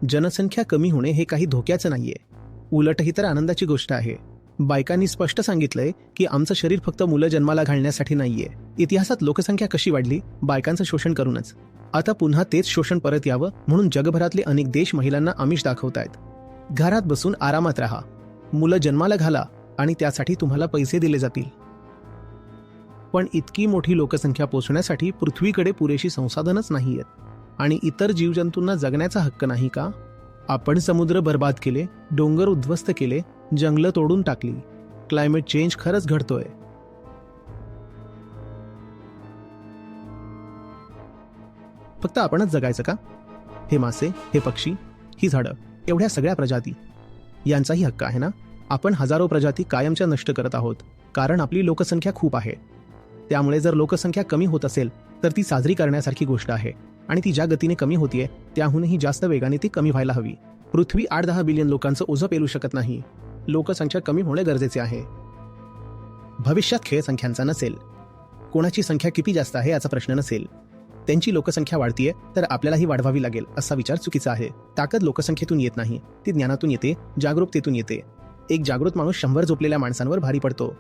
जनसंख्या कमी होणे हे काही धोक्याचं नाहीये, उलट ही तर आनंदाची गोष्ट आहे. बायकांनी स्पष्ट सांगितलंय की आमचं शरीर फक्त मुलं जन्माला घालण्यासाठी नाहीये. इतिहासात लोकसंख्या कशी वाढली? बायकांचं शोषण करूनच. आता पुन्हा तेच शोषण परत यावं म्हणून जगभरातले अनेक देश महिलांना आमिष दाखवतायत. घरात बसून आरामात राहा, मुलं जन्माला घाला आणि त्यासाठी तुम्हाला पैसे दिले जातील. पण इतकी मोठी लोकसंख्या पोचण्यासाठी पृथ्वीकडे पुरेशी संसाधनच नाहीयेत आणि इतर जीवजंतूंना जगण्याचा हक्क नाही का? आपण समुद्र बर्बाद केले, डोंगर उद्ध्वस्त केले, जंगलं तोडून टाकली. क्लायमेट चेंज खरंच घडतोय. फक्त आपणच जगायचं का? हे मासे, हे पक्षी, ही झाडं, एवढ्या सगळ्या प्रजाती, यांचाही हक्क आहे ना? आपण हजारो प्रजाती कायमच्या नष्ट करत आहोत कारण आपली लोकसंख्या खूप आहे. त्यामुळे जर लोकसंख्या कमी होत असेल तर ती साजरी करण्यासारखी गोष्ट आहे आणि ती ज्या गतीने कमी होतीये त्याहूनही जास्त वेगाने ती कमी व्हायला हवी. पृथ्वी 8-10 बिलियन लोकांचं ओझं पेलू शकत नाही. लोकसंख्या कमी होणे गरजेचे आहे. भविष्यात खेळ संख्यांचा नसेल, कोणाची संख्या किती जास्त आहे याचा प्रश्न नसेल. त्यांची लोकसंख्या वाढतीये तर आपल्यालाही वाढवावी लागेल असा विचार चुकीचा आहे. ताकद लोकसंख्येतून येत नाही, ती ज्ञानातून येते, जागरूकतेतून येते. एक जागृत माणूस 100 झोपलेल्या माणसांवर भारी पडतो.